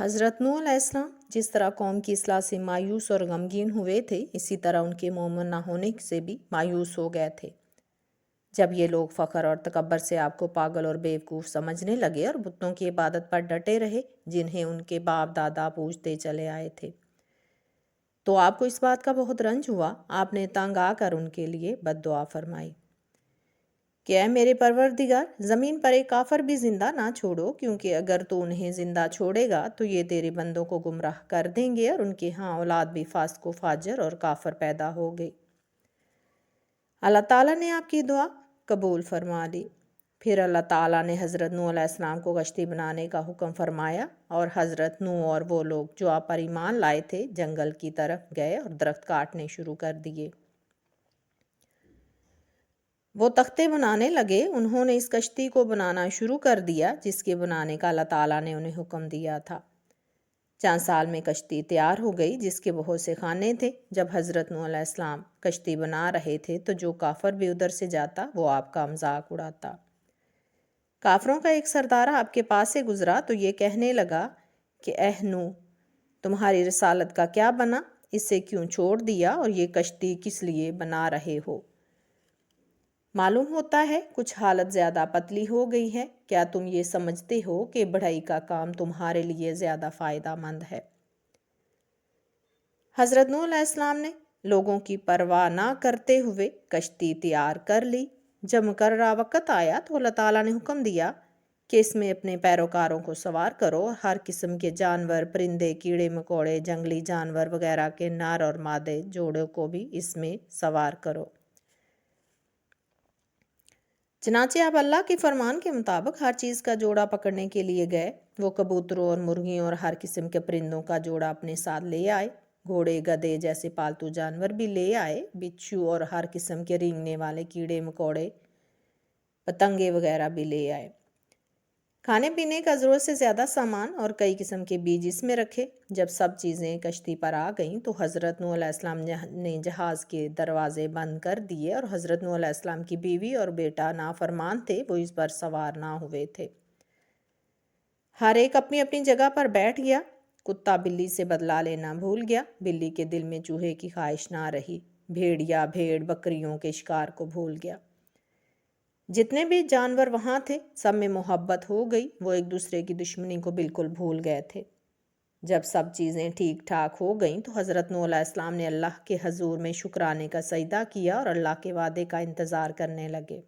حضرت نوح علیہ السلام جس طرح قوم کی اصلاح سے مایوس اور غمگین ہوئے تھے، اسی طرح ان کے مومن نہ ہونے سے بھی مایوس ہو گئے تھے۔ جب یہ لوگ فخر اور تکبر سے آپ کو پاگل اور بیوقوف سمجھنے لگے اور بتوں کی عبادت پر ڈٹے رہے جنہیں ان کے باپ دادا پوجتے چلے آئے تھے، تو آپ کو اس بات کا بہت رنج ہوا۔ آپ نے تنگ آ کر ان کے لیے بد دعا فرمائی کہ اے میرے پروردگار، زمین پر ایک کافر بھی زندہ نہ چھوڑو، کیونکہ اگر تو انہیں زندہ چھوڑے گا تو یہ تیرے بندوں کو گمراہ کر دیں گے اور ان کے ہاں اولاد بھی فاسق و فاجر اور کافر پیدا ہو گئی۔ اللہ تعالیٰ نے آپ کی دعا قبول فرما لی۔ پھر اللہ تعالیٰ نے حضرت نوح علیہ السلام کو کشتی بنانے کا حکم فرمایا اور حضرت نوح اور وہ لوگ جو آپ پر ایمان لائے تھے جنگل کی طرف گئے اور درخت کاٹنے شروع کر دیے۔ وہ تختے بنانے لگے۔ انہوں نے اس کشتی کو بنانا شروع کر دیا جس کے بنانے کا اللہ تعالیٰ نے انہیں حکم دیا تھا۔ چند سال میں کشتی تیار ہو گئی جس کے بہت سے خانے تھے۔ جب حضرت نوح علیہ السلام کشتی بنا رہے تھے تو جو کافر بھی ادھر سے جاتا وہ آپ کا مذاق اڑاتا۔ کافروں کا ایک سردار آپ کے پاس سے گزرا تو یہ کہنے لگا کہ اے نوح، تمہاری رسالت کا کیا بنا؟ اسے کیوں چھوڑ دیا اور یہ کشتی کس لیے بنا رہے ہو؟ معلوم ہوتا ہے کچھ حالت زیادہ پتلی ہو گئی ہے۔ کیا تم یہ سمجھتے ہو کہ بڑھائی کا کام تمہارے لیے زیادہ فائدہ مند ہے؟ حضرت نوح علیہ السلام نے لوگوں کی پرواہ نہ کرتے ہوئے کشتی تیار کر لی۔ جب مقررہ وقت آیا تو اللہ تعالیٰ نے حکم دیا کہ اس میں اپنے پیروکاروں کو سوار کرو اور ہر قسم کے جانور، پرندے، کیڑے مکوڑے، جنگلی جانور وغیرہ کے نر اور مادے جوڑوں کو بھی اس میں سوار کرو۔ چنانچہ آپ اللہ کے فرمان کے مطابق ہر چیز کا جوڑا پکڑنے کے لیے گئے۔ وہ کبوتروں اور مرغیوں اور ہر قسم کے پرندوں کا جوڑا اپنے ساتھ لے آئے۔ گھوڑے، گدھے جیسے پالتو جانور بھی لے آئے۔ بچھو اور ہر قسم کے رینگنے والے کیڑے مکوڑے، پتنگے وغیرہ بھی لے آئے۔ کھانے پینے کا ضرورت سے زیادہ سامان اور کئی قسم کے بیج اس میں رکھے۔ جب سب چیزیں کشتی پر آ گئیں تو حضرت نوح علیہ السلام نے جہاز کے دروازے بند کر دیے اور حضرت نوح علیہ السلام کی بیوی اور بیٹا نافرمان تھے، وہ اس پر سوار نہ ہوئے تھے۔ ہر ایک اپنی اپنی جگہ پر بیٹھ گیا۔ کتا بلی سے بدلہ لینا بھول گیا۔ بلی کے دل میں چوہے کی خواہش نہ رہی۔ بھیڑیا بھیڑ بکریوں کے شکار کو بھول گیا۔ جتنے بھی جانور وہاں تھے سب میں محبت ہو گئی۔ وہ ایک دوسرے کی دشمنی کو بالکل بھول گئے تھے۔ جب سب چیزیں ٹھیک ٹھاک ہو گئیں تو حضرت نوح علیہ السلام نے اللہ کے حضور میں شکرانے کا سجدہ کیا اور اللہ کے وعدے کا انتظار کرنے لگے۔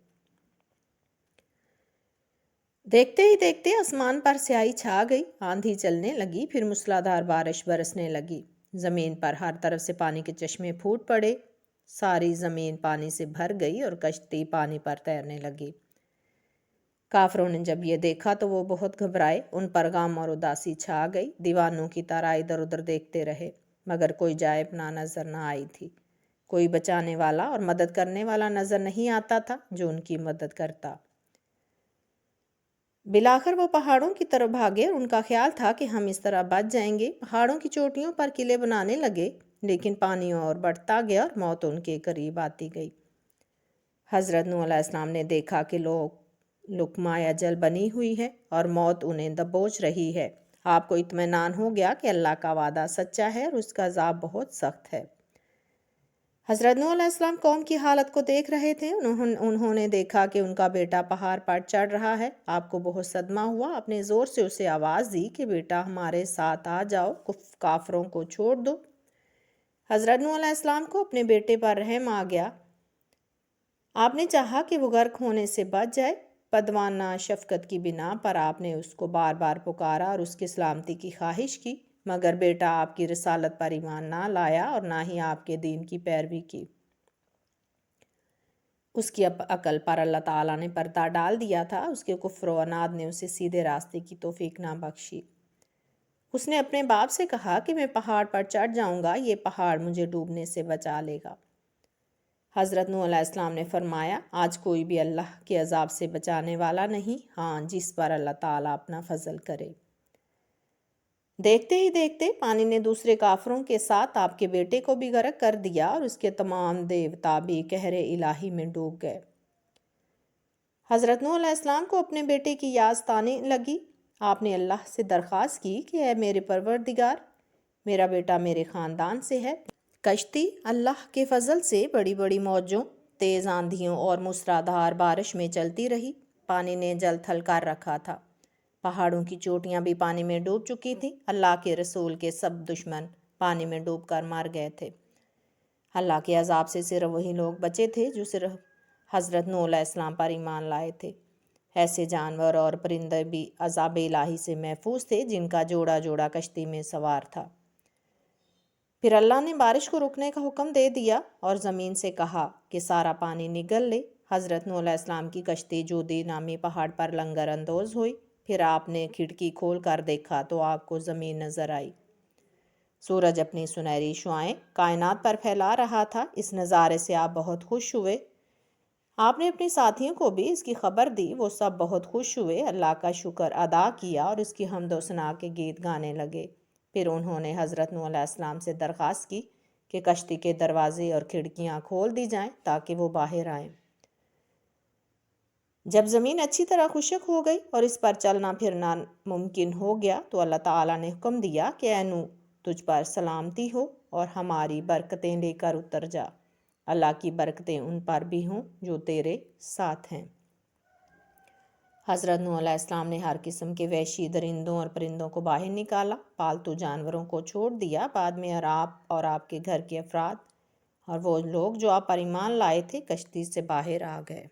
دیکھتے ہی دیکھتے آسمان پر سیاہی چھا گئی، آندھی چلنے لگی، پھر موسلادھار بارش برسنے لگی۔ زمین پر ہر طرف سے پانی کے چشمے پھوٹ پڑے۔ ساری زمین پانی سے بھر گئی اور کشتی پانی پر تیرنے لگی۔ کافروں نے جب یہ دیکھا تو وہ بہت گھبرائے۔ ان پر غم اور اداسی چھا گئی۔ دیوانوں کی طرح ادھر ادھر دیکھتے رہے مگر کوئی جائے پناہ نظر نہ آئی تھی۔ کوئی بچانے والا اور مدد کرنے والا نظر نہیں آتا تھا جو ان کی مدد کرتا۔ بالآخر وہ پہاڑوں کی طرف بھاگے اور ان کا خیال تھا کہ ہم اس طرح بچ جائیں گے۔ پہاڑوں کی چوٹیوں پر قلعے بنانے لگے لیکن پانی اور بڑھتا گیا اور موت ان کے قریب آتی گئی۔ حضرت نوح علیہ السلام نے دیکھا کہ لقمہ اجل بنی ہوئی ہے اور موت انہیں دبوچ رہی ہے۔ آپ کو اطمینان ہو گیا کہ اللہ کا وعدہ سچا ہے اور اس کا عذاب بہت سخت ہے۔ حضرت نوح علیہ السلام قوم کی حالت کو دیکھ رہے تھے۔ انہوں نے دیکھا کہ ان کا بیٹا پہاڑ پر چڑھ رہا ہے۔ آپ کو بہت صدمہ ہوا۔ اپنے زور سے اسے آواز دی کہ بیٹا ہمارے ساتھ آ جاؤ، کافروں کو چھوڑ دو۔ حضرت نوح علیہ السلام کو اپنے بیٹے پر رحم آ گیا۔ آپ نے چاہا کہ وہ غرق ہونے سے بچ جائے۔ پدوانہ شفقت کی بنا پر آپ نے اس کو بار بار پکارا اور اس کی سلامتی کی خواہش کی، مگر بیٹا آپ کی رسالت پر ایمان نہ لایا اور نہ ہی آپ کے دین کی پیروی کی۔ اس کی عقل پر اللہ تعالیٰ نے پردہ ڈال دیا تھا۔ اس کے کفر و عناد نے اسے سیدھے راستے کی توفیق نہ بخشی۔ اس نے اپنے باپ سے کہا کہ میں پہاڑ پر چڑھ جاؤں گا، یہ پہاڑ مجھے ڈوبنے سے بچا لے گا۔ حضرت نوح علیہ السلام نے فرمایا، آج کوئی بھی اللہ کے عذاب سے بچانے والا نہیں، ہاں جس پر اللہ تعالیٰ اپنا فضل کرے۔ دیکھتے ہی دیکھتے پانی نے دوسرے کافروں کے ساتھ آپ کے بیٹے کو بھی غرق کر دیا اور اس کے تمام دیوتا بھی قہر الہی میں ڈوب گئے۔ حضرت نوح علیہ السلام کو اپنے بیٹے کی یاد آنے لگی۔ آپ نے اللہ سے درخواست کی کہ اے میرے پروردگار، میرا بیٹا میرے خاندان سے ہے۔ کشتی اللہ کے فضل سے بڑی بڑی موجوں، تیز آندھیوں اور موسلادھار بارش میں چلتی رہی۔ پانی نے جل تھل کر رکھا تھا، پہاڑوں کی چوٹیاں بھی پانی میں ڈوب چکی تھیں۔ اللہ کے رسول کے سب دشمن پانی میں ڈوب کر مر گئے تھے۔ اللہ کے عذاب سے صرف وہی لوگ بچے تھے جو صرف حضرت نوح علیہ السلام پر ایمان لائے تھے۔ ایسے جانور اور پرندے بھی عذاب الہی سے محفوظ تھے جن کا جوڑا جوڑا کشتی میں سوار تھا۔ پھر اللہ نے بارش کو رکنے کا حکم دے دیا اور زمین سے کہا کہ سارا پانی نگل لے۔ حضرت نوح علیہ السلام کی کشتی جودی نامی پہاڑ پر لنگر اندوز ہوئی۔ پھر آپ نے کھڑکی کھول کر دیکھا تو آپ کو زمین نظر آئی۔ سورج اپنی سنہری شعاعیں کائنات پر پھیلا رہا تھا۔ اس نظارے سے آپ بہت خوش ہوئے۔ آپ نے اپنے ساتھیوں کو بھی اس کی خبر دی۔ وہ سب بہت خوش ہوئے، اللہ کا شکر ادا کیا اور اس کی حمد و ثنا کے گیت گانے لگے۔ پھر انہوں نے حضرت نوح علیہ السلام سے درخواست کی کہ کشتی کے دروازے اور کھڑکیاں کھول دی جائیں تاکہ وہ باہر آئیں۔ جب زمین اچھی طرح خشک ہو گئی اور اس پر چلنا پھرنا ممکن ہو گیا تو اللہ تعالیٰ نے حکم دیا کہ اے نوح، تجھ پر سلامتی ہو اور ہماری برکتیں لے کر اتر جا۔ اللہ کی برکتیں ان پر بھی ہوں جو تیرے ساتھ ہیں۔ حضرت نوح علیہ السلام نے ہر قسم کے وحشی درندوں اور پرندوں کو باہر نکالا، پالتو جانوروں کو چھوڑ دیا۔ بعد میں اور آپ کے گھر کے افراد اور وہ لوگ جو آپ پر ایمان لائے تھے کشتی سے باہر آ گئے۔